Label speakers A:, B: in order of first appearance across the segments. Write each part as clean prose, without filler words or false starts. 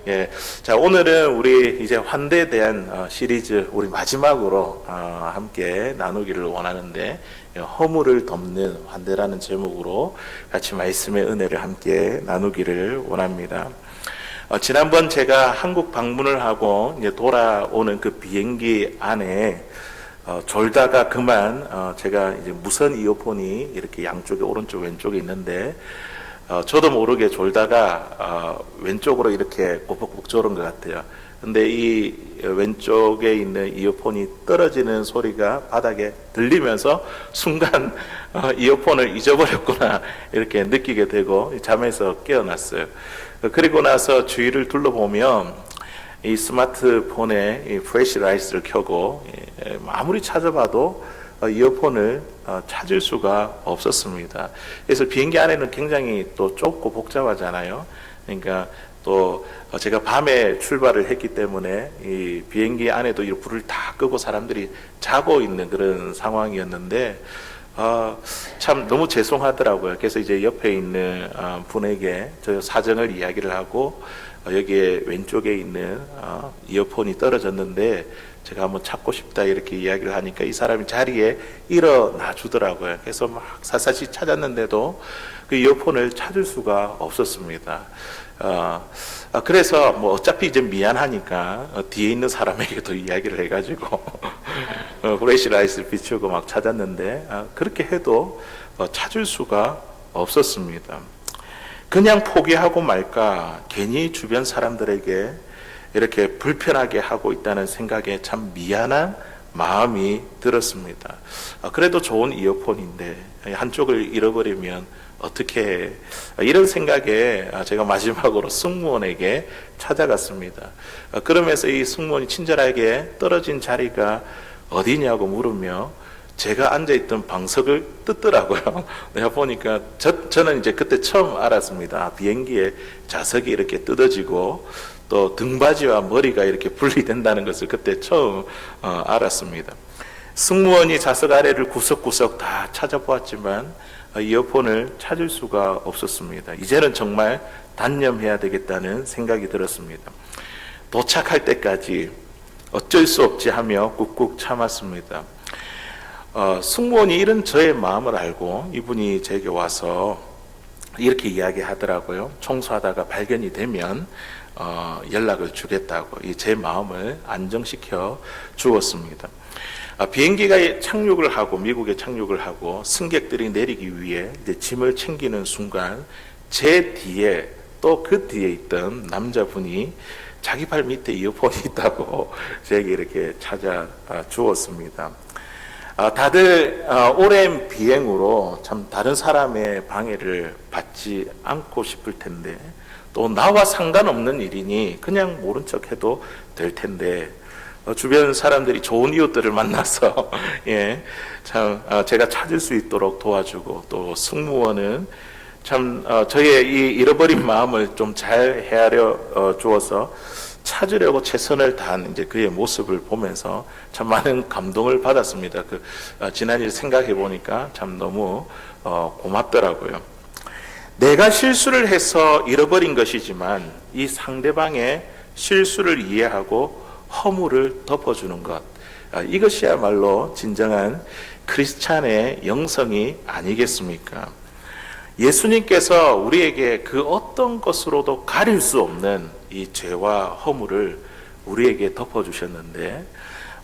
A: 예, 자 오늘은 우리 이제 환대에 대한 시리즈 우리 마지막으로 함께 나누기를 원하는데 허물을 덮는 환대라는 제목으로 같이 말씀의 은혜를 함께 나누기를 원합니다. 지난번 제가 한국 방문을 하고 이제 돌아오는 그 비행기 안에 졸다가 그만 제가 이제 무선 이어폰이 이렇게 양쪽에 오른쪽 왼쪽에 있는데 저도 모르게 졸다가 왼쪽으로 이렇게 꼬북꼬북 졸은 것 같아요. 근데 이 왼쪽에 있는 이어폰이 떨어지는 소리가 바닥에 들리면서 순간 이어폰을 잊어버렸구나 이렇게 느끼게 되고 잠에서 깨어났어요. 그리고 나서 주위를 둘러보면 이 스마트폰에 이 플래시라이트를 켜고 아무리 찾아봐도 이어폰을 찾을 수가 없었습니다. 그래서 비행기 안에는 굉장히 또 좁고 복잡하잖아요. 그러니까 또 제가 밤에 출발을 했기 때문에 이 비행기 안에도 이 불을 다 끄고 사람들이 자고 있는 그런 상황이었는데 참 너무 죄송하더라고요. 그래서 이제 옆에 있는 분에게 저 사정을 이야기를 하고 여기에 왼쪽에 있는 이어폰이 떨어졌는데 제가 한번 찾고 싶다 이렇게 이야기를 하니까 이 사람이 자리에 일어나 주더라고요. 그래서 막 샅샅이 찾았는데도 그 이어폰을 찾을 수가 없었습니다. 그래서 뭐 어차피 이제 미안하니까 뒤에 있는 사람에게도 이야기를 해가지고 플래시라이트를 비추고 막 찾았는데 그렇게 해도 찾을 수가 없었습니다. 그냥 포기하고 말까 괜히 주변 사람들에게 이렇게 불편하게 하고 있다는 생각에 참 미안한 마음이 들었습니다. 그래도 좋은 이어폰인데 한쪽을 잃어버리면 어떻게 해? 이런 생각에 제가 마지막으로 승무원에게 찾아갔습니다. 그러면서 이 승무원이 친절하게 떨어진 자리가 어디냐고 물으며 제가 앉아있던 방석을 뜯더라고요. 내가 보니까 저는 이제 그때 처음 알았습니다. 비행기에 좌석이 이렇게 뜯어지고 또 등받이와 머리가 이렇게 분리된다는 것을 그때 처음 알았습니다. 승무원이 좌석 아래를 구석구석 다 찾아보았지만 이어폰을 찾을 수가 없었습니다. 이제는 정말 단념해야 되겠다는 생각이 들었습니다. 도착할 때까지 어쩔 수 없지 하며 꾹꾹 참았습니다. 승무원이 이런 저의 마음을 알고 이분이 제게 와서 이렇게 이야기하더라고요. 청소하다가 발견이 되면 연락을 주겠다고 제 마음을 안정시켜 주었습니다. 비행기가 착륙을 하고 미국에 착륙을 하고 승객들이 내리기 위해 이제 짐을 챙기는 순간 제 뒤에 또 그 뒤에 있던 남자분이 자기 발 밑에 이어폰이 있다고 제게 이렇게 찾아 주었습니다. 다들 오랜 비행으로 참 다른 사람의 방해를 받지 않고 싶을 텐데 또 나와 상관없는 일이니 그냥 모른 척 해도 될 텐데 주변 사람들이 좋은 이웃들을 만나서 참 제가 찾을 수 있도록 도와주고 또 승무원은 참 저의 이 잃어버린 마음을 좀 잘 헤아려 주어서 찾으려고 최선을 다한 이제 그의 모습을 보면서 참 많은 감동을 받았습니다. 지난 일 생각해 보니까 참 너무 고맙더라고요. 내가 실수를 해서 잃어버린 것이지만 이 상대방의 실수를 이해하고 허물을 덮어주는 것, 이것이야말로 진정한 크리스찬의 영성이 아니겠습니까? 예수님께서 우리에게 그 어떤 것으로도 가릴 수 없는 이 죄와 허물을 우리에게 덮어주셨는데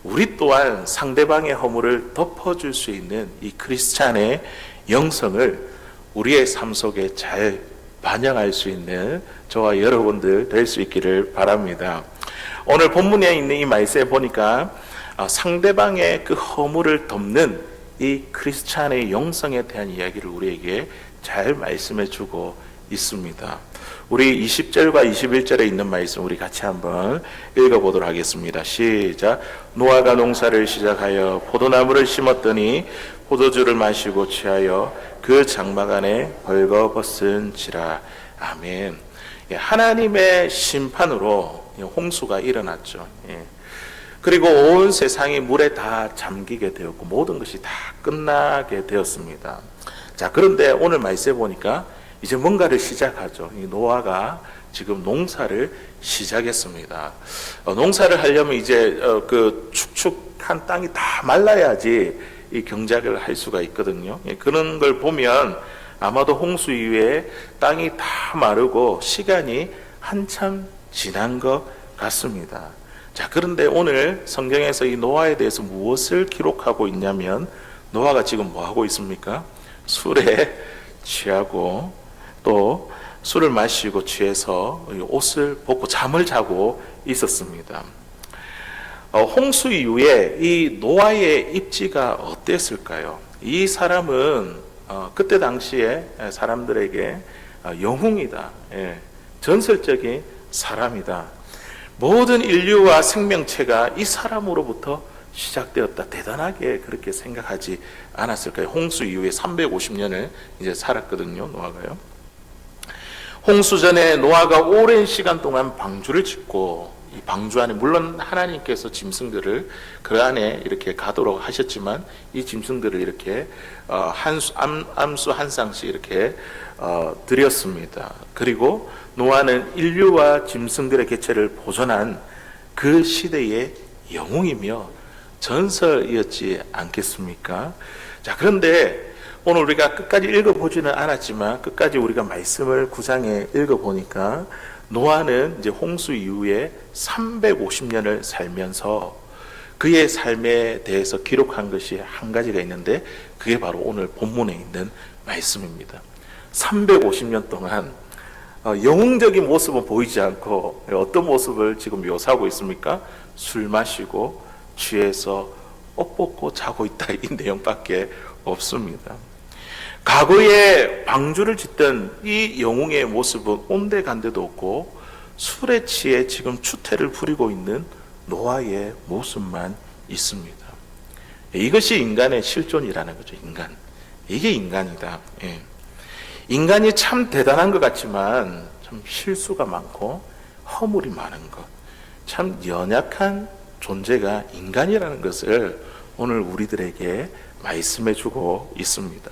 A: 우리 또한 상대방의 허물을 덮어줄 수 있는 이 크리스찬의 영성을 우리의 삶 속에 잘 반영할 수 있는 저와 여러분들 될 수 있기를 바랍니다. 오늘 본문에 있는 이 말씀에 보니까 상대방의 그 허물을 덮는 이 크리스찬의 영성에 대한 이야기를 우리에게 잘 말씀해 주고 있습니다. 우리 20절과 21절에 있는 말씀 우리 같이 한번 읽어보도록 하겠습니다. 시작. 노아가 농사를 시작하여 포도나무를 심었더니 포도주를 마시고 취하여 그 장막 안에 벌거벗은지라. 아멘. 하나님의 심판으로 홍수가 일어났죠. 그리고 온 세상이 물에 다 잠기게 되었고 모든 것이 다 끝나게 되었습니다. 자, 그런데 오늘 말씀해 보니까 이제 뭔가를 시작하죠. 이 노아가 지금 농사를 시작했습니다. 농사를 하려면 이제 그 축축한 땅이 다 말라야지 이 경작을 할 수가 있거든요. 그런 걸 보면 아마도 홍수 이후에 땅이 다 마르고 시간이 한참 지난 것 같습니다. 자, 그런데 오늘 성경에서 이 노아에 대해서 무엇을 기록하고 있냐면, 노아가 지금 뭐 하고 있습니까? 술에 취하고 또 술을 마시고 취해서 옷을 벗고 잠을 자고 있었습니다. 홍수 이후에 이 노아의 입지가 어땠을까요? 이 사람은 그때 당시에 사람들에게 영웅이다, 전설적인 사람이다, 모든 인류와 생명체가 이 사람으로부터 시작되었다, 대단하게 그렇게 생각하지 않았을까요? 홍수 이후에 350년을 이제 살았거든요, 노아가요. 홍수 전에 노아가 오랜 시간 동안 방주를 짓고, 이 방주 안에 물론 하나님께서 짐승들을 그 안에 이렇게 가도록 하셨지만, 이 짐승들을 이렇게 암수 한 쌍씩 이렇게 드렸습니다. 그리고 노아는 인류와 짐승들의 개체를 보존한 그 시대의 영웅이며 전설이었지 않겠습니까? 자, 그런데 오늘 우리가 끝까지 읽어보지는 않았지만 끝까지 우리가 말씀을 9장에 읽어보니까 노아는 이제 홍수 이후에 350년을 살면서 그의 삶에 대해서 기록한 것이 한 가지가 있는데, 그게 바로 오늘 본문에 있는 말씀입니다. 350년 동안 영웅적인 모습은 보이지 않고 어떤 모습을 지금 묘사하고 있습니까? 술 마시고 취해서 옷 벗고 자고 있다, 이 내용밖에 없습니다. 과거에 방주를 짓던 이 영웅의 모습은 온데간데도 없고 술에 취해 지금 추태를 부리고 있는 노아의 모습만 있습니다. 이것이 인간의 실존이라는 거죠. 이게 인간이다. 인간이 참 대단한 것 같지만 참 실수가 많고 허물이 많은 것, 참 연약한 존재가 인간이라는 것을 오늘 우리들에게 말씀해 주고 있습니다.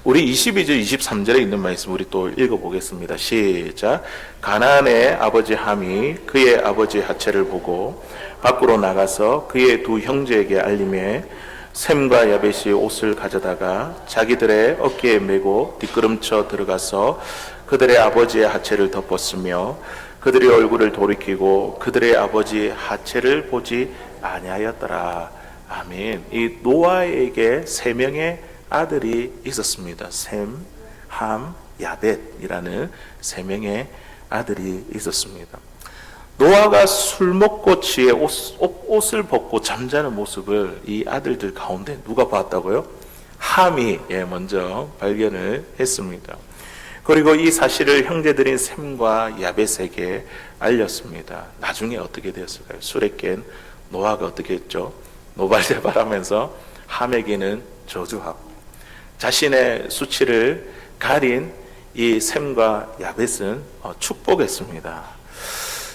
A: 우리 22절 23절에 있는 말씀 우리 또 읽어보겠습니다. 시작. 가나안의 아버지 함이 그의 아버지 하체를 보고 밖으로 나가서 그의 두 형제에게 알림해 셈과 야벳이 옷을 가져다가 자기들의 어깨에 메고 뒷걸음쳐 들어가서 그들의 아버지의 하체를 덮었으며 그들의 얼굴을 돌이키고 그들의 아버지 하체를 보지 아니하였더라. 아멘. 이 노아에게 3명의 아들이 있었습니다. 셈, 함, 야벳이라는 3명의 아들이 있었습니다. 노아가 술 먹고 취해 옷을 벗고 잠자는 모습을 이 아들들 가운데 누가 봤다고요? 함이 먼저 발견을 했습니다. 그리고 이 사실을 형제들인 셈과 야벳에게 알렸습니다. 나중에 어떻게 되었을까요? 술에 깬 노아가 어떻게 했죠? 노발대발하면서 함에게는 저주하고 자신의 수치를 가린 이 셈과 야벳은 축복했습니다.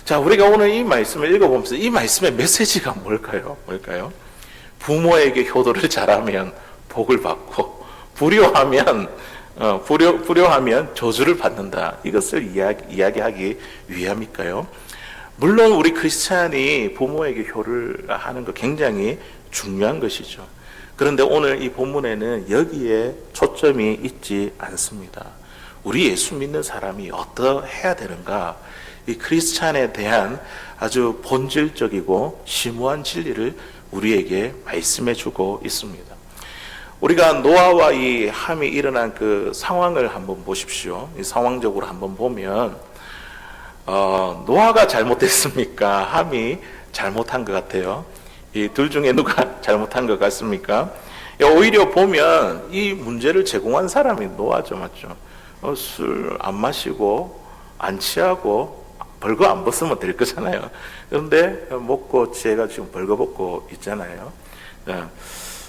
A: 자, 우리가 오늘 이 말씀을 읽어보면서 이 말씀의 메시지가 뭘까요? 부모에게 효도를 잘하면 복을 받고 불효하면 저주를 받는다. 이것을 이야기하기 위함일까요? 물론 우리 크리스찬이 부모에게 효를 하는 거 굉장히 중요한 것이죠. 그런데 오늘 이 본문에는 여기에 초점이 있지 않습니다. 우리 예수 믿는 사람이 어떠해야 되는가, 이 크리스찬에 대한 아주 본질적이고 심오한 진리를 우리에게 말씀해 주고 있습니다. 우리가 노아와 이 함이 일어난 그 상황을 한번 보십시오. 이 상황적으로 한번 보면 노아가 잘못했습니까? 함이 잘못한 것 같아요. 이 둘 중에 누가 잘못한 것 같습니까? 오히려 보면 이 문제를 제공한 사람이 노아죠, 맞죠? 술 안 마시고 안 취하고 벌거 안 벗으면 될 거잖아요. 그런데 먹고 취해가 지금 벌거 벗고 있잖아요.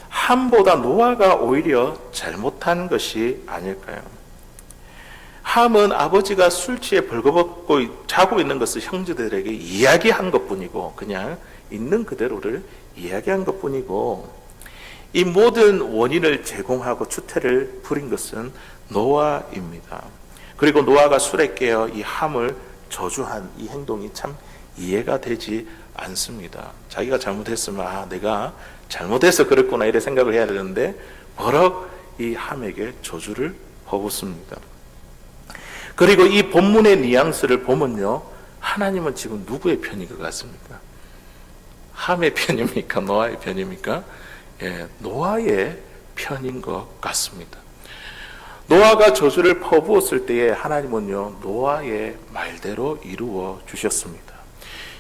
A: 함보다 노아가 오히려 잘못한 것이 아닐까요? 함은 아버지가 술 취해 벌거벗고 자고 있는 것을 형제들에게 이야기한 것뿐이고, 그냥 있는 그대로를 이야기한 것뿐이고, 이 모든 원인을 제공하고 추태를 부린 것은 노아입니다. 그리고 노아가 술에 깨어 이 함을 저주한 이 행동이 참 이해가 되지 않습니다. 자기가 잘못했으면 내가 잘못해서 그랬구나 이래 생각을 해야 되는데 버럭 이 함에게 저주를 퍼붓습니다. 그리고 이 본문의 뉘앙스를 보면요, 하나님은 지금 누구의 편인 것 같습니까? 함의 편입니까? 노아의 편입니까? 노아의 편인 것 같습니다. 노아가 저주를 퍼부었을 때에 하나님은요, 노아의 말대로 이루어 주셨습니다.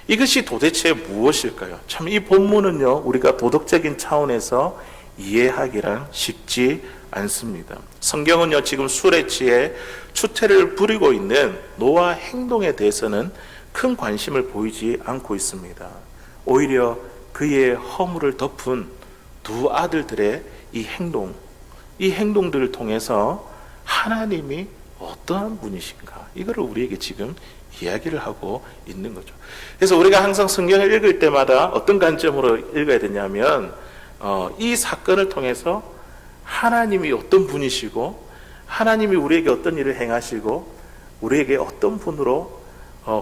A: 이것이 도대체 무엇일까요? 참 이 본문은요, 우리가 도덕적인 차원에서 이해하기란 쉽지 않습니다. 성경은요, 지금 술에 취해 추태를 부리고 있는 노아 행동에 대해서는 큰 관심을 보이지 않고 있습니다. 오히려 그의 허물을 덮은 두 아들들의 이 행동들을 통해서 하나님이 어떠한 분이신가, 이거를 우리에게 지금 이야기를 하고 있는 거죠. 그래서 우리가 항상 성경을 읽을 때마다 어떤 관점으로 읽어야 되냐면, 이 사건을 통해서 하나님이 어떤 분이시고, 하나님이 우리에게 어떤 일을 행하시고, 우리에게 어떤 분으로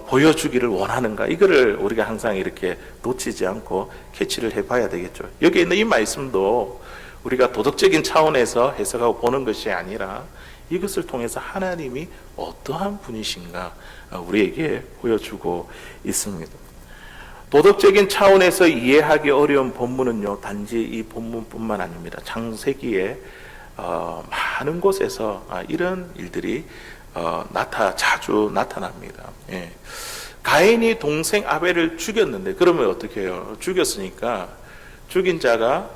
A: 보여주기를 원하는가, 이거를 우리가 항상 이렇게 놓치지 않고 캐치를 해봐야 되겠죠. 여기 있는 이 말씀도 우리가 도덕적인 차원에서 해석하고 보는 것이 아니라 이것을 통해서 하나님이 어떠한 분이신가 우리에게 보여주고 있습니다. 도덕적인 차원에서 이해하기 어려운 본문은요, 단지 이 본문뿐만 아닙니다. 창세기에 많은 곳에서 이런 일들이 자주 나타납니다. 가인이 동생 아벨을 죽였는데, 그러면 어떻게 해요? 죽였으니까 죽인 자가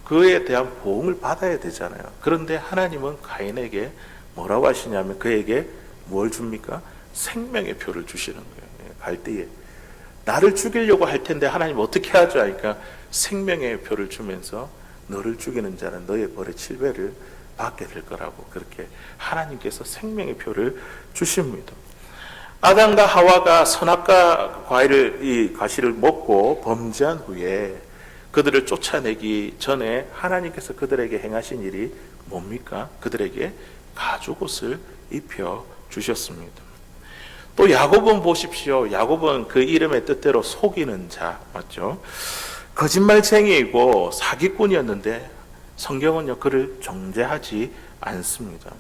A: 그에 대한 보응을 받아야 되잖아요. 그런데 하나님은 가인에게 뭐라고 하시냐면, 그에게 뭘 줍니까? 생명의 표를 주시는 거예요. 갈 때에 나를 죽이려고 할 텐데 하나님 어떻게 하죠? 하니까 생명의 표를 주면서 너를 죽이는 자는 너의 벌의 7배를 받게 될 거라고, 그렇게 하나님께서 생명의 표를 주십니다. 아담과 하와가 선악과 과실을 먹고 범죄한 후에 그들을 쫓아내기 전에 하나님께서 그들에게 행하신 일이 뭡니까? 그들에게 가죽옷을 입혀 주셨습니다. 또 야곱은 보십시오. 야곱은 그 이름의 뜻대로 속이는 자, 맞죠? 거짓말쟁이이고 사기꾼이었는데 성경은요, 그를 정죄하지 않습니다.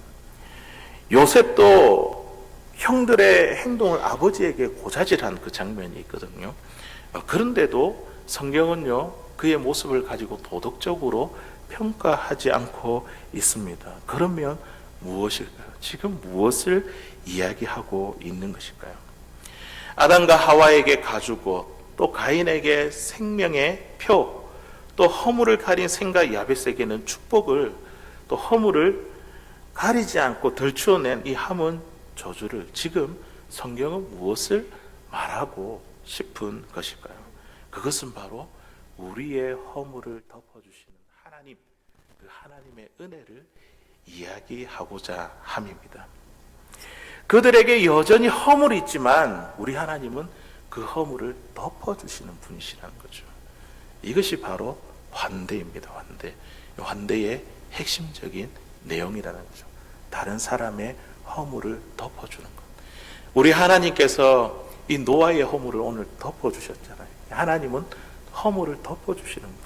A: 요셉도 형들의 행동을 아버지에게 고자질한 그 장면이 있거든요. 그런데도 성경은요, 그의 모습을 가지고 도덕적으로 평가하지 않고 있습니다. 그러면 무엇일까요? 지금 무엇을 이야기하고 있는 것일까요? 아담과 하와에게 가죽옷, 또 가인에게 생명의 표, 또 허물을 가린 생과 야벳에게는 축복을, 또 허물을 가리지 않고 덜추어낸 이 함은 저주를, 지금 성경은 무엇을 말하고 싶은 것일까요? 그것은 바로 우리의 허물을 덮어주시는 하나님, 그 하나님의 은혜를 이야기하고자 함입니다. 그들에게 여전히 허물이 있지만 우리 하나님은 그 허물을 덮어주시는 분이시라는 거죠. 이것이 바로 환대입니다. 환대의 핵심적인 내용이라는 거죠. 다른 사람의 허물을 덮어주는 것. 우리 하나님께서 이 노아의 허물을 오늘 덮어주셨잖아요. 하나님은 허물을 덮어주시는 분.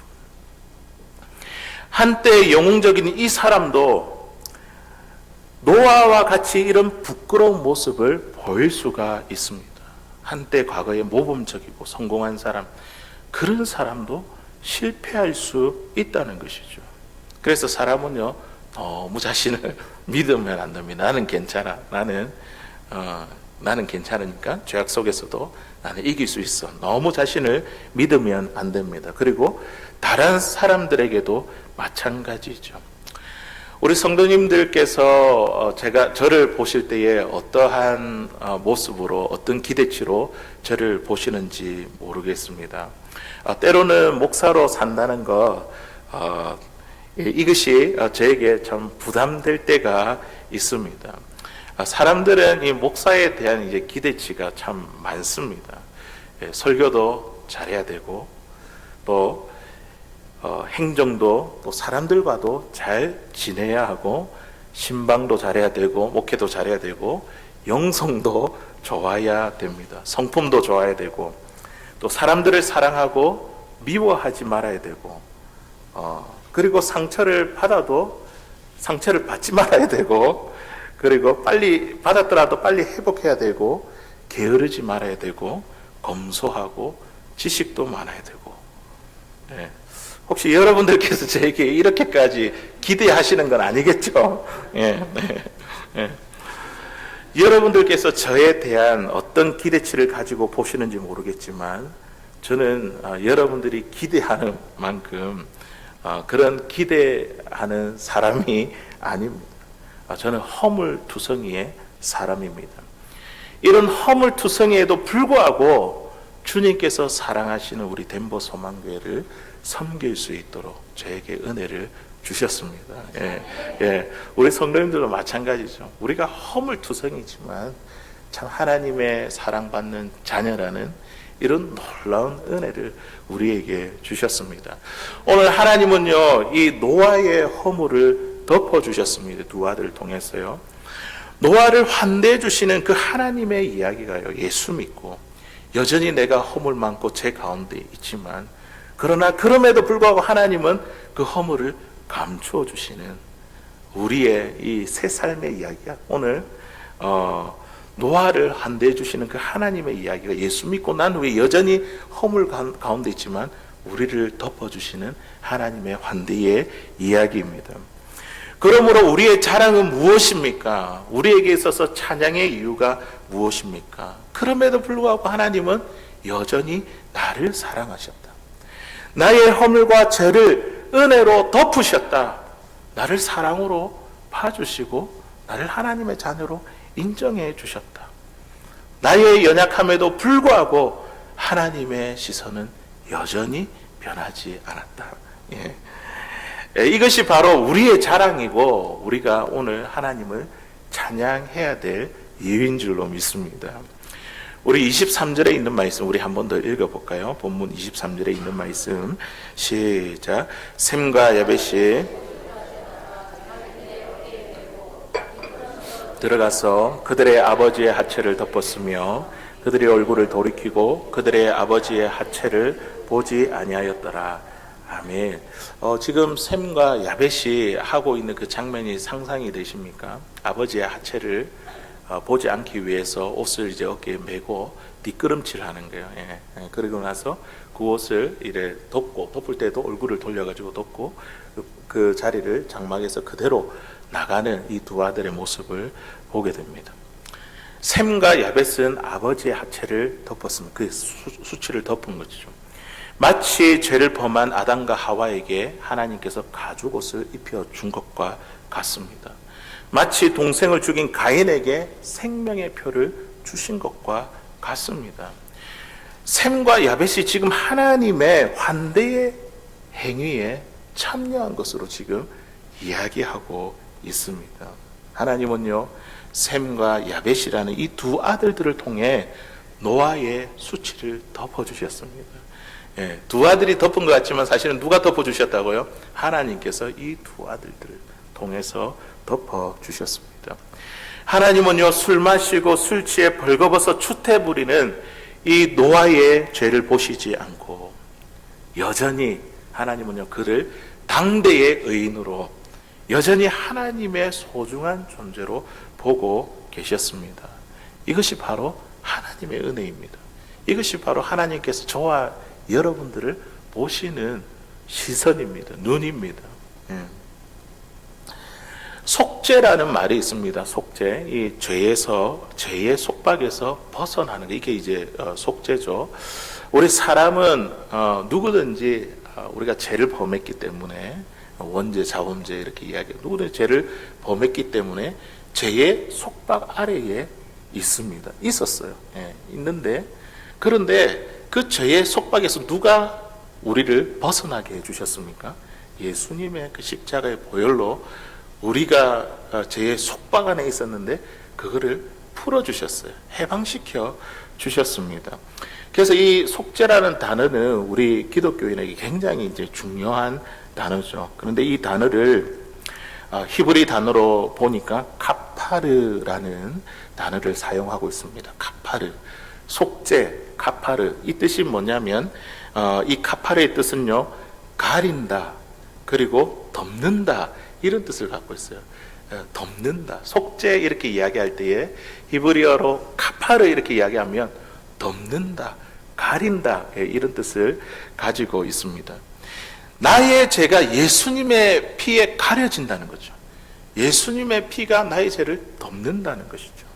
A: 한때 영웅적인 이 사람도 노아와 같이 이런 부끄러운 모습을 보일 수가 있습니다. 한때 과거에 모범적이고 성공한 사람, 그런 사람도 실패할 수 있다는 것이죠. 그래서 사람은요, 너무 자신을 믿으면 안 됩니다. 나는 괜찮아. 나는 괜찮으니까 죄악 속에서도 나는 이길 수 있어. 너무 자신을 믿으면 안 됩니다. 그리고 다른 사람들에게도 마찬가지죠. 우리 성도님들께서 저를 보실 때에 어떠한 모습으로, 어떤 기대치로 저를 보시는지 모르겠습니다. 때로는 목사로 산다는 것, 이것이 저에게 참 부담될 때가 있습니다. 사람들은 이 목사에 대한 이제 기대치가 참 많습니다. 설교도 잘해야 되고, 또 행정도 또 사람들과도 잘 지내야 하고, 신방도 잘해야 되고, 목회도 잘해야 되고, 영성도 좋아야 됩니다. 성품도 좋아야 되고, 또 사람들을 사랑하고 미워하지 말아야 되고, 그리고 상처를 받아도 상처를 받지 말아야 되고, 그리고 빨리 받았더라도 빨리 회복해야 되고, 게으르지 말아야 되고, 검소하고 지식도 많아야 되고. 예. 혹시 여러분들께서 저에게 이렇게까지 기대하시는 건 아니겠죠? 예. 예. 여러분들께서 저에 대한 어떤 기대치를 가지고 보시는지 모르겠지만, 저는 여러분들이 기대하는 만큼 그런 기대하는 사람이 아닙니다. 저는 허물투성이의 사람입니다. 이런 허물투성이에도 불구하고 주님께서 사랑하시는 우리 덴버 소망교회를 섬길 수 있도록 저에게 은혜를 주셨습니다. 예, 예. 우리 성도님들도 마찬가지죠. 우리가 허물투성이지만 참 하나님의 사랑받는 자녀라는 이런 놀라운 은혜를 우리에게 주셨습니다. 오늘 하나님은요, 이 노아의 허물을 덮어주셨습니다. 두 아들을 통해서요. 노아를 환대해 주시는 그 하나님의 이야기가요, 예수 믿고 여전히 내가 허물 많고 제 가운데 있지만, 그러나 그럼에도 불구하고 하나님은 그 허물을 감추어 주시는 우리의 이 새 삶의 이야기가 오늘 노아를 환대해 주시는 그 하나님의 이야기가, 예수 믿고 난 후에 여전히 허물 가운데 있지만 우리를 덮어주시는 하나님의 환대의 이야기입니다. 그러므로 우리의 자랑은 무엇입니까? 우리에게 있어서 찬양의 이유가 무엇입니까? 그럼에도 불구하고 하나님은 여전히 나를 사랑하셨다. 나의 허물과 죄를 은혜로 덮으셨다. 나를 사랑으로 봐주시고 나를 하나님의 자녀로 인정해 주셨다. 나의 연약함에도 불구하고 하나님의 시선은 여전히 변하지 않았다. 예. 이것이 바로 우리의 자랑이고 우리가 오늘 하나님을 찬양해야 될 이유인 줄로 믿습니다. 우리 23절에 있는 말씀 우리 한 번 더 읽어볼까요? 본문 23절에 있는 말씀 시작. 셈과 야벳이 들어가서 그들의 아버지의 하체를 덮었으며 그들의 얼굴을 돌이키고 그들의 아버지의 하체를 보지 아니하였더라. 아멘. 지금 셈과 야벳이 하고 있는 그 장면이 상상이 되십니까? 아버지의 하체를 보지 않기 위해서 옷을 이제 어깨에 메고 뒷걸음질 하는 거예요. 예. 그리고 나서 그 옷을 이래 덮고, 덮을 때도 얼굴을 돌려가지고 덮고 그 자리를 장막에서 그대로 나가는 이 두 아들의 모습을 보게 됩니다. 셈과 야벳은 아버지의 하체를 덮었습니다. 그 수치를 덮은 것이죠. 마치 죄를 범한 아담과 하와에게 하나님께서 가죽옷을 입혀준 것과 같습니다. 마치 동생을 죽인 가인에게 생명의 표를 주신 것과 같습니다. 셈과 야벳이 지금 하나님의 환대의 행위에 참여한 것으로 지금 이야기하고 있습니다. 하나님은요, 셈과 야벳이라는 이 두 아들들을 통해 노아의 수치를 덮어주셨습니다. 예, 두 아들이 덮은 것 같지만 사실은 누가 덮어주셨다고요? 하나님께서 이 두 아들들을 통해서 덮어주셨습니다. 하나님은요, 술 마시고 술 취해 벌거벗어 추태 부리는 이 노아의 죄를 보시지 않고 여전히 하나님은요, 그를 당대의 의인으로 여전히 하나님의 소중한 존재로 보고 계셨습니다. 이것이 바로 하나님의 은혜입니다. 이것이 바로 하나님께서 저와 여러분들을 보시는 시선입니다. 눈입니다. 속죄라는 말이 있습니다. 속죄. 이 죄의 속박에서 벗어나는 게 이게 이제 속죄죠. 우리 사람은 누구든지 우리가 죄를 범했기 때문에 원죄, 자범죄 이렇게 이야기해요. 누구든지 죄를 범했기 때문에 죄의 속박 아래에 있습니다. 있었어요. 예, 있는데 그런데 그 죄의 속박에서 누가 우리를 벗어나게 해주셨습니까? 예수님의 그 십자가의 보혈로 우리가 죄의 속박 안에 있었는데 그거를 풀어주셨어요. 해방시켜 주셨습니다. 그래서 이 속죄라는 단어는 우리 기독교인에게 굉장히 이제 중요한 단어죠. 그런데 이 단어를 히브리 단어로 보니까 카파르라는 단어를 사용하고 있습니다. 카파르, 속죄, 카파르. 이 뜻이 뭐냐면 이 카파르의 뜻은요, 가린다, 그리고 덮는다, 이런 뜻을 갖고 있어요. 덮는다, 속죄 이렇게 이야기할 때에 히브리어로 카파르 이렇게 이야기하면 덮는다, 가린다, 이런 뜻을 가지고 있습니다. 나의 죄가 예수님의 피에 가려진다는 거죠. 예수님의 피가 나의 죄를 덮는다는 것이죠.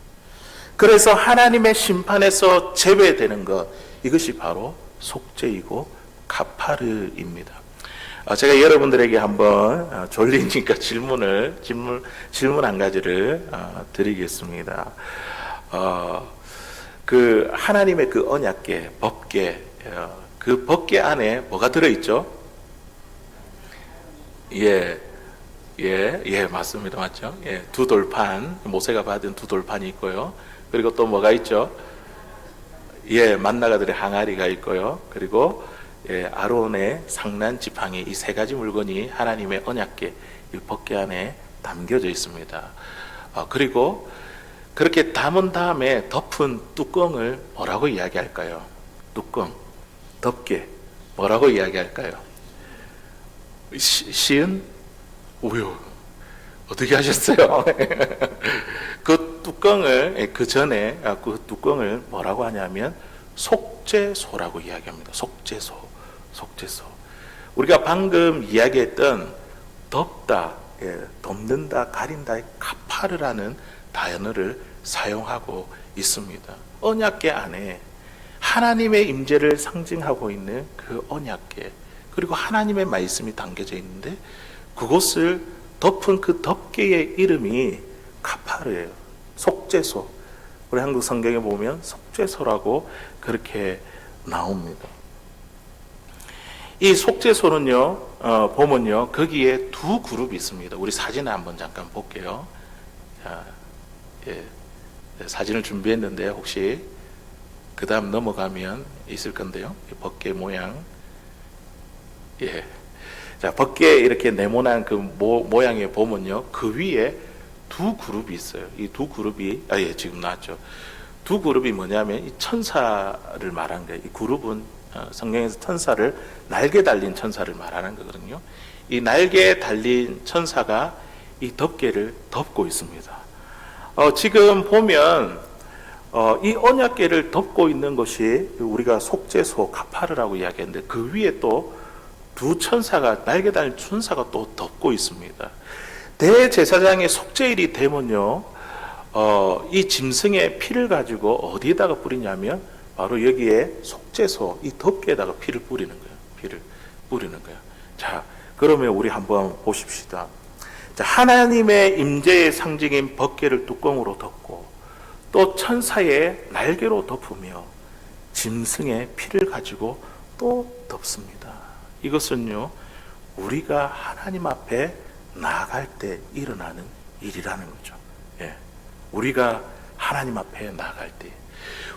A: 그래서 하나님의 심판에서 제외되는 것, 이것이 바로 속죄이고 카파르입니다. 제가 여러분들에게 한번 졸리니까 질문 한 가지를 드리겠습니다. 그 하나님의 그 언약궤, 법궤, 그 법궤 안에 뭐가 들어있죠? 맞습니다. 맞죠? 두 돌판, 모세가 받은 두 돌판이 있고요. 그리고 또 뭐가 있죠? 만나가들의 항아리가 있고요. 그리고 아론의 상난 지팡이, 이 세 가지 물건이 하나님의 언약궤, 이 법궤 안에 담겨져 있습니다. 그리고 그렇게 담은 다음에 덮은 뚜껑을 뭐라고 이야기할까요? 뚜껑, 덮개, 뭐라고 이야기할까요? 시은 우유. 어떻게 하셨어요? 그 뚜껑을, 그 전에 그 뚜껑을 뭐라고 하냐면 속죄소라고 이야기합니다. 속죄소. 우리가 방금 이야기했던 덮다, 덮는다, 가린다의 카파르라는 단어를 사용하고 있습니다. 언약궤 안에 하나님의 임재를 상징하고 있는 그 언약궤, 그리고 하나님의 말씀이 담겨져 있는데 그것을 덮은 그 덮개의 이름이 카파르예요. 속죄소. 우리 한국 성경에 보면 속죄소라고 그렇게 나옵니다. 이 속죄소는요, 보면요, 거기에 두 그룹이 있습니다. 우리 사진을 한번 잠깐 볼게요. 자, 사진을 준비했는데 혹시 그 다음 넘어가면 있을 건데요. 법궤 모양. 자, 법궤 이렇게 네모난 그 모양에 보면요, 그 위에 두 그룹이 있어요. 이 두 그룹이, 지금 나왔죠. 두 그룹이 뭐냐면 이 천사를 말하는 거예요. 이 그룹은 성경에서 천사를, 날개 달린 천사를 말하는 거거든요. 이 날개에 달린 천사가 이 덮개를 덮고 있습니다. 지금 보면 이 언약궤를 덮고 있는 것이 우리가 속죄소 카파르라고 이야기했는데 그 위에 또 두 천사가, 날개 달린 천사가 또 덮고 있습니다. 대제사장의 속죄일이 되면요, 이 짐승의 피를 가지고 어디에다가 뿌리냐면 바로 여기에 속죄소, 이 덮개에다가 피를 뿌리는 거예요. 자, 그러면 우리 한번 보십시다. 자, 하나님의 임재의 상징인 법궤를 뚜껑으로 덮고 또 천사의 날개로 덮으며 짐승의 피를 가지고 또 덮습니다. 이것은요, 우리가 하나님 앞에 나아갈 때 일어나는 일이라는 거죠. 우리가 하나님 앞에 나아갈 때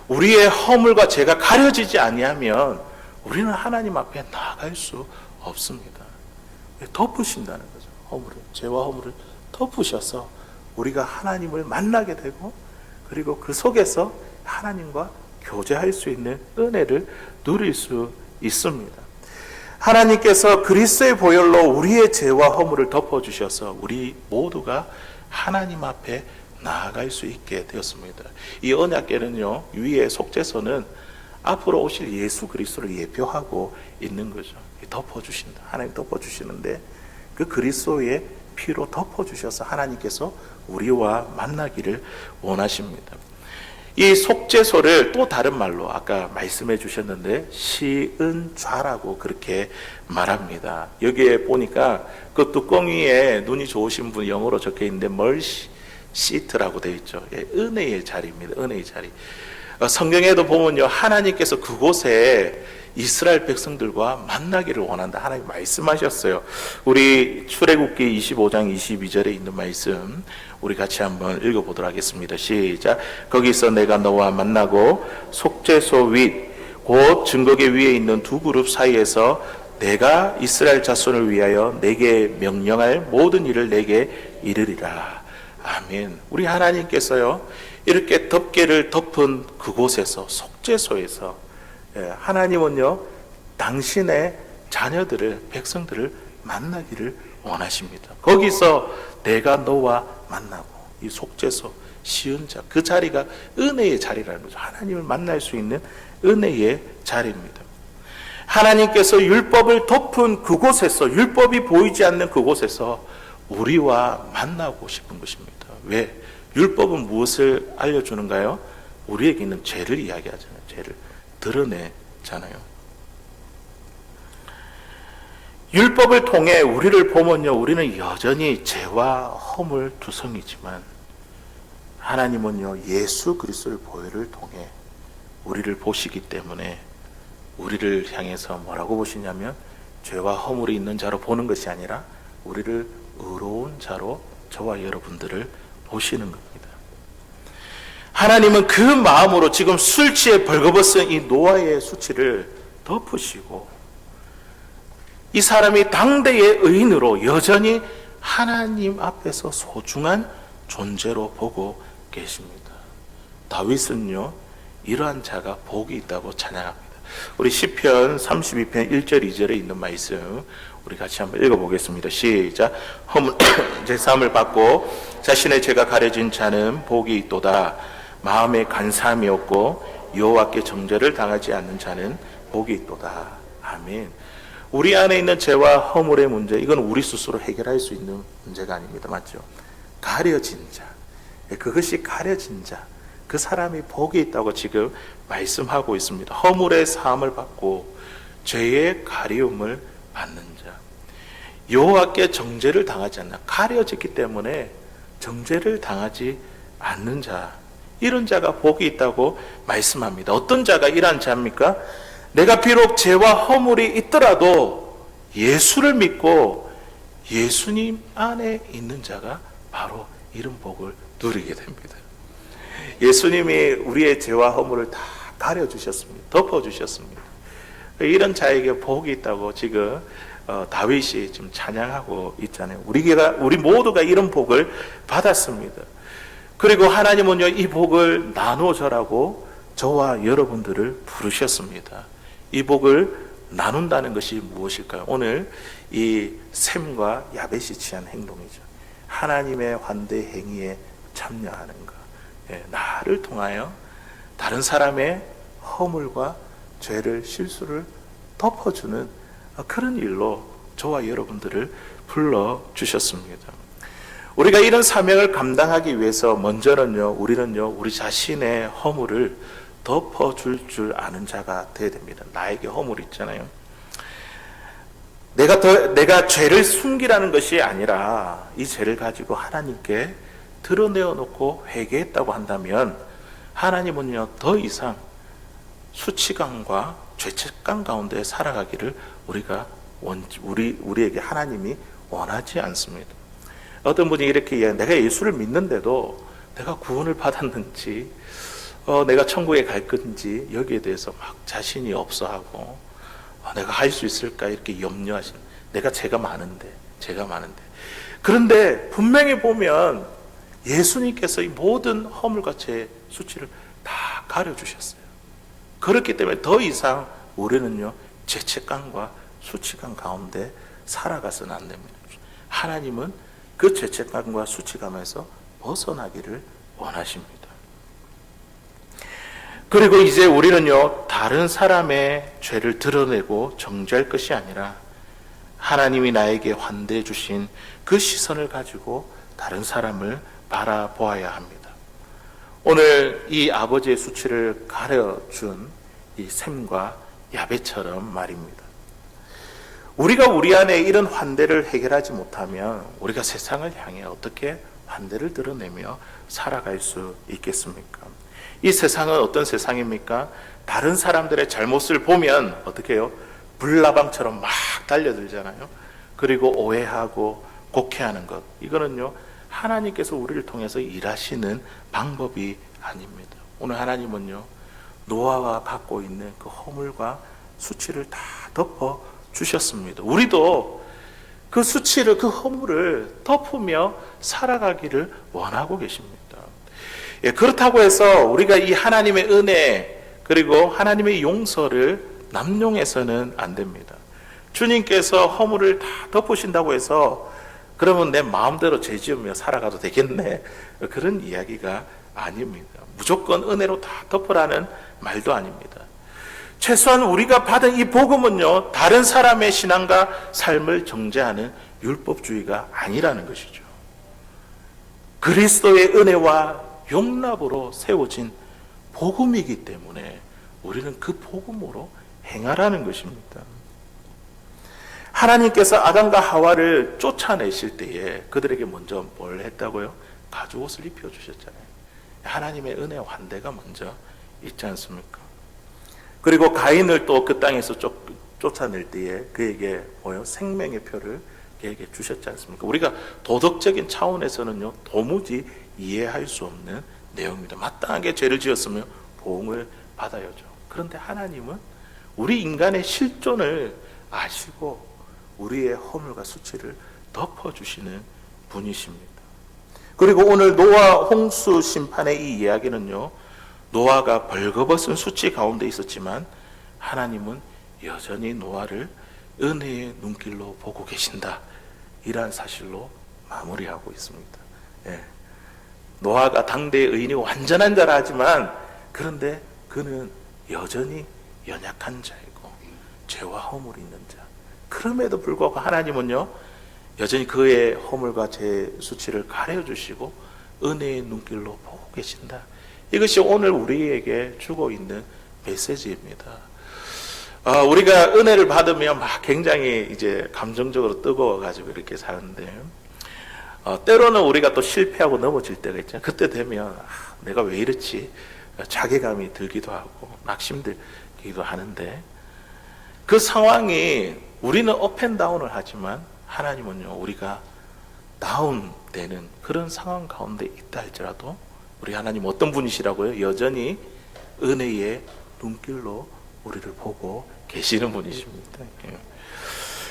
A: 우리의 허물과 죄가 가려지지 아니하면 우리는 하나님 앞에 나아갈 수 없습니다. 덮으신다는 거죠. 허물을, 죄와 허물을 덮으셔서 우리가 하나님을 만나게 되고, 그리고 그 속에서 하나님과 교제할 수 있는 은혜를 누릴 수 있습니다. 하나님께서 그리스도의 보혈로 우리의 죄와 허물을 덮어주셔서 우리 모두가 하나님 앞에 나아갈 수 있게 되었습니다. 이 언약궤는요, 위에 속죄소는 앞으로 오실 예수 그리스도를 예표하고 있는 거죠. 덮어주신다. 하나님 덮어주시는데 그 그리스도의 피로 덮어주셔서 하나님께서 우리와 만나기를 원하십니다. 이 속죄소를 또 다른 말로 아까 말씀해 주셨는데 시은좌라고 그렇게 말합니다. 여기에 보니까 그 뚜껑 위에 눈이 좋으신 분 영어로 적혀 있는데 멀시 시트라고 되어 있죠. 은혜의 자리입니다. 은혜의 자리. 성경에도 보면요, 하나님께서 그곳에 이스라엘 백성들과 만나기를 원한다. 하나님 말씀하셨어요. 우리 출애굽기 25장 22절에 있는 말씀 우리 같이 한번 읽어보도록 하겠습니다. 시작. 거기서 내가 너와 만나고 속죄소 윗 곧 증거궤 위에 있는 두 그룹 사이에서 내가 이스라엘 자손을 위하여 내게 명령할 모든 일을 내게 이르리라. 아멘. 우리 하나님께서요, 이렇게 덮개를 덮은 그곳에서, 속죄소에서, 하나님은요, 당신의 자녀들을, 백성들을 만나기를 원하십니다. 거기서 내가 너와 만나고, 이 속죄소, 시은자, 그 자리가 은혜의 자리라는 거죠. 하나님을 만날 수 있는 은혜의 자리입니다. 하나님께서 율법을 덮은 그곳에서, 율법이 보이지 않는 그곳에서 우리와 만나고 싶은 것입니다. 왜? 율법은 무엇을 알려주는가요? 우리에게 있는 죄를 이야기하잖아요. 죄를 드러내잖아요. 율법을 통해 우리를 보면요, 우리는 여전히 죄와 허물 투성이지만 하나님은요, 예수 그리스도의 보혈을 통해 우리를 보시기 때문에 우리를 향해서 뭐라고 보시냐면, 죄와 허물이 있는 자로 보는 것이 아니라 우리를 의로운 자로 저와 여러분들을 보시는 겁니다. 하나님은 그 마음으로 지금 술 취해 벌거벗은 이 노아의 수치를 덮으시고, 이 사람이 당대의 의인으로 여전히 하나님 앞에서 소중한 존재로 보고 계십니다. 다윗은요, 이러한 자가 복이 있다고 찬양합니다. 우리 시편 32편 1절 2절에 있는 말씀 우리 같이 한번 읽어보겠습니다. 시작. 허물 제사함을 받고 자신의 죄가 가려진 자는 복이 있도다. 마음에 간사함이 없고 여호와께 정죄를 당하지 않는 자는 복이 있도다. 아멘. 우리 안에 있는 죄와 허물의 문제, 이건 우리 스스로 해결할 수 있는 문제가 아닙니다. 맞죠? 가려진 자, 그것이 가려진 자, 그 사람이 복이 있다고 지금 말씀하고 있습니다. 허물의 사함을 받고 죄의 가리움을 받는 자, 여호와께 정죄를 당하지 않나, 가려졌기 때문에 정죄를 당하지 않는 자, 이런 자가 복이 있다고 말씀합니다. 어떤 자가 이러한 자입니까? 내가 비록 죄와 허물이 있더라도 예수를 믿고 예수님 안에 있는 자가 바로 이런 복을 누리게 됩니다. 예수님이 우리의 죄와 허물을 다 가려주셨습니다. 덮어주셨습니다. 이런 자에게 복이 있다고 지금 다윗이 지금 찬양하고 있잖아요. 우리 모두가 이런 복을 받았습니다. 그리고 하나님은요, 이 복을 나누어져라고 저와 여러분들을 부르셨습니다. 이 복을 나눈다는 것이 무엇일까요? 오늘 이 셈과 야벳이 취한 행동이죠. 하나님의 환대 행위에 참여하는 것. 나를 통하여 다른 사람의 허물과 죄를, 실수를 덮어주는 그런 일로 저와 여러분들을 불러주셨습니다. 우리가 이런 사명을 감당하기 위해서 먼저는요, 우리는요, 우리 자신의 허물을 덮어줄 줄 아는 자가 되어야 됩니다. 나에게 허물이 있잖아요. 내가 죄를 숨기라는 것이 아니라 이 죄를 가지고 하나님께 드러내어 놓고 회개했다고 한다면 하나님은요, 더 이상 수치감과 죄책감 가운데 살아가기를 우리에게 하나님이 원하지 않습니다. 어떤 분이 이렇게 이야기해요. 내가 예수를 믿는데도 내가 구원을 받았는지, 내가 천국에 갈 건지 여기에 대해서 막 자신이 없어하고, 내가 할 수 있을까 이렇게 염려하시는, 내가 죄가 많은데. 그런데 분명히 보면 예수님께서 이 모든 허물과 죄 수치를 다 가려주셨어요. 그렇기 때문에 더 이상 우리는요, 죄책감과 수치감 가운데 살아가서는 안 됩니다. 하나님은 그 죄책감과 수치감에서 벗어나기를 원하십니다. 그리고 이제 우리는요, 다른 사람의 죄를 드러내고 정죄할 것이 아니라 하나님이 나에게 환대해 주신 그 시선을 가지고 다른 사람을 바라보아야 합니다. 오늘 이 아버지의 수치를 가려준 이 셈과 야벳처럼 말입니다. 우리가 우리 안에 이런 환대를 해결하지 못하면 우리가 세상을 향해 어떻게 환대를 드러내며 살아갈 수 있겠습니까? 이 세상은 어떤 세상입니까? 다른 사람들의 잘못을 보면 어떻게 해요? 불나방처럼 막 달려들잖아요. 그리고 오해하고 곡해하는 것, 이거는요, 하나님께서 우리를 통해서 일하시는 방법이 아닙니다. 오늘 하나님은요, 노아가 갖고 있는 그 허물과 수치를 다 덮어 주셨습니다. 우리도 그 수치를, 그 허물을 덮으며 살아가기를 원하고 계십니다. 예, 그렇다고 해서 우리가 이 하나님의 은혜 그리고 하나님의 용서를 남용해서는 안 됩니다. 주님께서 허물을 다 덮으신다고 해서 그러면 내 마음대로 죄 지으며 살아가도 되겠네, 그런 이야기가 아닙니다. 무조건 은혜로 다 덮으라는 말도 아닙니다. 최소한 우리가 받은 이 복음은요, 다른 사람의 신앙과 삶을 정죄하는 율법주의가 아니라는 것이죠. 그리스도의 은혜와 용납으로 세워진 복음이기 때문에 우리는 그 복음으로 행하라는 것입니다. 하나님께서 아담과 하와를 쫓아내실 때에 그들에게 먼저 뭘 했다고요? 가죽옷을 입혀주셨잖아요. 하나님의 은혜와 환대가 먼저 있지 않습니까? 그리고 가인을 또 그 땅에서 쫓아낼 때에 그에게 생명의 표를 그에게 주셨지 않습니까? 우리가 도덕적인 차원에서는요, 도무지 이해할 수 없는 내용입니다. 마땅하게 죄를 지었으면 보응을 받아야죠. 그런데 하나님은 우리 인간의 실존을 아시고 우리의 허물과 수치를 덮어주시는 분이십니다. 그리고 오늘 노아 홍수 심판의 이 이야기는요, 노아가 벌거벗은 수치 가운데 있었지만 하나님은 여전히 노아를 은혜의 눈길로 보고 계신다, 이러한 사실로 마무리하고 있습니다. 예. 노아가 당대의 의인이 완전한 자라 하지만 그런데 그는 여전히 연약한 자이고 죄와 허물이 있는 자. 그럼에도 불구하고 하나님은요, 여전히 그의 허물과 죄 수치를 가려주시고 은혜의 눈길로 보고 계신다. 이것이 오늘 우리에게 주고 있는 메시지입니다. 우리가 은혜를 받으면 막 굉장히 이제 감정적으로 뜨거워가지고 이렇게 사는데, 때로는 우리가 또 실패하고 넘어질 때가 있잖아요. 그때 되면 내가 왜 이렇지? 자괴감이 들기도 하고 낙심들기도 하는데, 그 상황이 우리는 업앤다운을 하지만 하나님은요, 우리가 다운되는 그런 상황 가운데 있다 할지라도 우리 하나님 어떤 분이시라고요? 여전히 은혜의 눈길로 우리를 보고 계시는 분이십니다.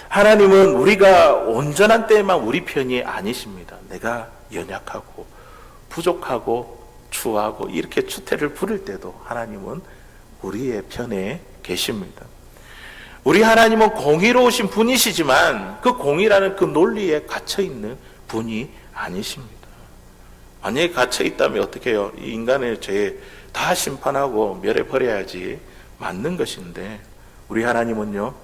A: 하나님은 우리가 온전한 때에만 우리 편이 아니십니다. 내가 연약하고 부족하고 추하고 이렇게 추태를 부릴 때도 하나님은 우리의 편에 계십니다. 우리 하나님은 공의로우신 분이시지만 그 공의라는 그 논리에 갇혀있는 분이 아니십니다. 만약에 갇혀있다면 어떻게 해요? 이 인간의 죄 다 심판하고 멸해버려야지 맞는 것인데, 우리 하나님은요,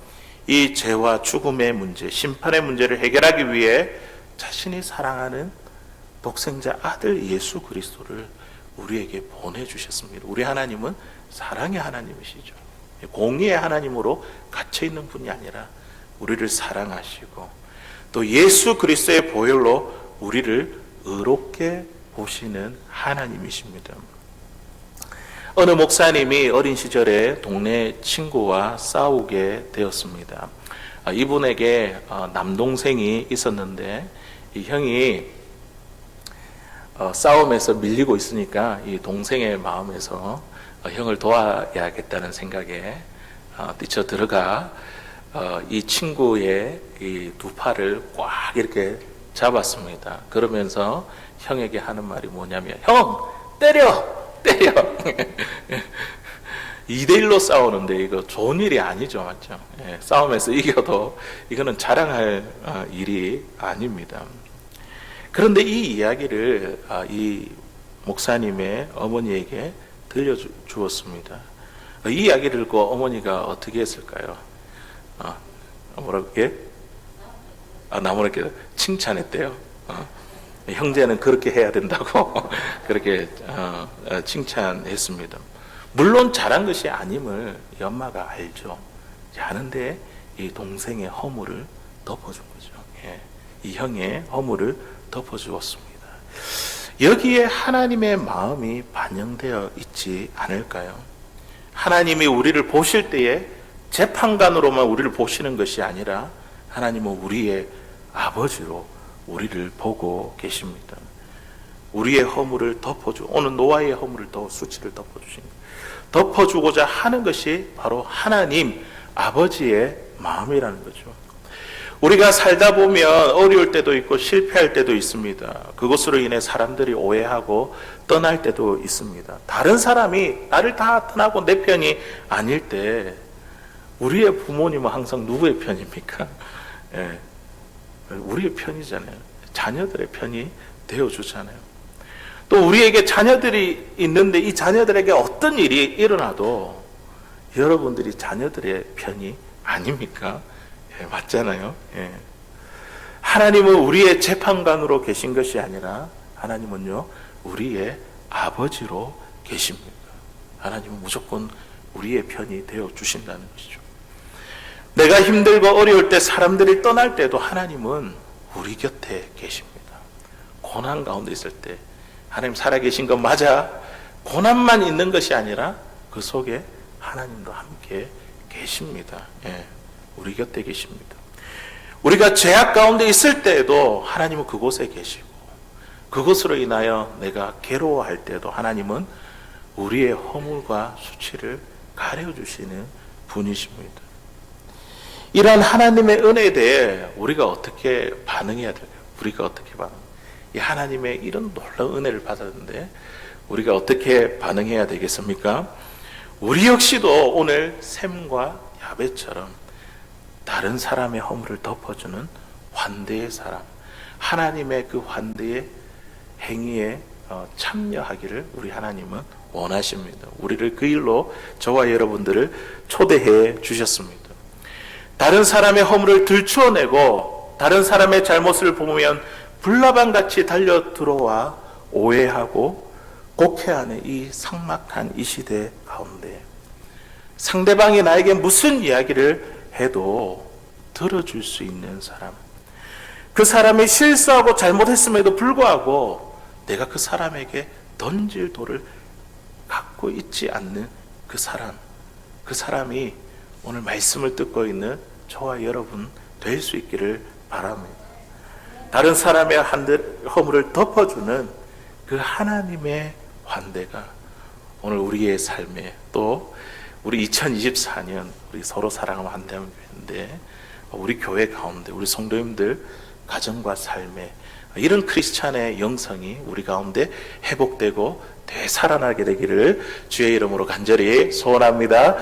A: 이 죄와 죽음의 문제, 심판의 문제를 해결하기 위해 자신이 사랑하는 독생자 아들 예수 그리스도를 우리에게 보내주셨습니다. 우리 하나님은 사랑의 하나님이시죠. 공의의 하나님으로 갇혀있는 분이 아니라 우리를 사랑하시고 또 예수 그리스도의 보혈로 우리를 의롭게 보시는 하나님이십니다. 어느 목사님이 어린 시절에 동네 친구와 싸우게 되었습니다. 이분에게 남동생이 있었는데 이 형이 싸움에서 밀리고 있으니까 이 동생의 마음에서 형을 도와야겠다는 생각에 뛰쳐 들어가 이 친구의 이 두 팔을 꽉 이렇게 잡았습니다. 그러면서 형에게 하는 말이 뭐냐면, 형 때려 2대1로 싸우는데 이거 좋은 일이 아니죠, 맞죠? 싸움에서 이겨도 이거는 자랑할 일이 아닙니다. 그런데 이 이야기를 이 목사님의 어머니에게 들려주었습니다. 이 이야기를 듣고 어머니가 어떻게 했을까요? 뭐라고 해? 나무렇게 칭찬했대요. 형제는 그렇게 해야 된다고 그렇게 칭찬했습니다. 물론 잘한 것이 아님을 이 엄마가 알죠. 아는데 이 동생의 허물을 덮어준 거죠. 이 형의 허물을 덮어주었습니다. 여기에 하나님의 마음이 반영되어 있지 않을까요? 하나님이 우리를 보실 때에 재판관으로만 우리를 보시는 것이 아니라 하나님은 우리의 아버지로 우리를 보고 계십니다. 우리의 허물을 오늘 노아의 허물을 수치를 덮어주고자 하는 것이 바로 하나님 아버지의 마음이라는 거죠. 우리가 살다 보면 어려울 때도 있고 실패할 때도 있습니다. 그것으로 인해 사람들이 오해하고 떠날 때도 있습니다. 다른 사람이 나를 다 떠나고 내 편이 아닐 때 우리의 부모님은 항상 누구의 편입니까? 예, 우리의 편이잖아요. 자녀들의 편이 되어주잖아요. 또 우리에게 자녀들이 있는데 이 자녀들에게 어떤 일이 일어나도 여러분들이 자녀들의 편이 아닙니까? 예, 맞잖아요. 예. 하나님은 우리의 재판관으로 계신 것이 아니라 하나님은요 우리의 아버지로 계십니다. 하나님은 무조건 우리의 편이 되어 주신다는 것이죠. 내가 힘들고 어려울 때 사람들이 떠날 때도 하나님은 우리 곁에 계십니다. 고난 가운데 있을 때 하나님 살아계신 건 맞아. 고난만 있는 것이 아니라 그 속에 하나님도 함께 계십니다. 예, 우리 곁에 계십니다. 우리가 죄악 가운데 있을 때에도 하나님은 그곳에 계시고 그것으로 인하여 내가 괴로워할 때도 하나님은 우리의 허물과 수치를 가려주시는 분이십니다. 이러한 하나님의 은혜에 대해 우리가 어떻게 반응해야 될까요? 우리가 어떻게 이 하나님의 이런 놀라운 은혜를 받았는데 우리가 어떻게 반응해야 되겠습니까? 우리 역시도 오늘 셈과 야벳처럼 다른 사람의 허물을 덮어주는 환대의 사람, 하나님의 그 환대의 행위에 참여하기를 우리 하나님은 원하십니다. 우리를 그 일로 저와 여러분들을 초대해 주셨습니다. 다른 사람의 허물을 들추어내고 다른 사람의 잘못을 보면 불나방같이 달려 들어와 오해하고 곡해하는 이 삭막한 이 시대 가운데 상대방이 나에게 무슨 이야기를 해도 들어줄 수 있는 사람, 그 사람이 실수하고 잘못했음에도 불구하고 내가 그 사람에게 던질 돌을 갖고 있지 않는 그 사람이 오늘 말씀을 듣고 있는 저와 여러분 될 수 있기를 바랍니다. 다른 사람의 허물을 덮어주는 그 하나님의 환대가 오늘 우리의 삶에 또 우리 2024년 우리 서로 사랑하면 환대하는 교회인데 우리 교회 가운데 우리 성도님들 가정과 삶에 이런 크리스찬의 영성이 우리 가운데 회복되고 되살아나게 되기를 주의 이름으로 간절히 소원합니다.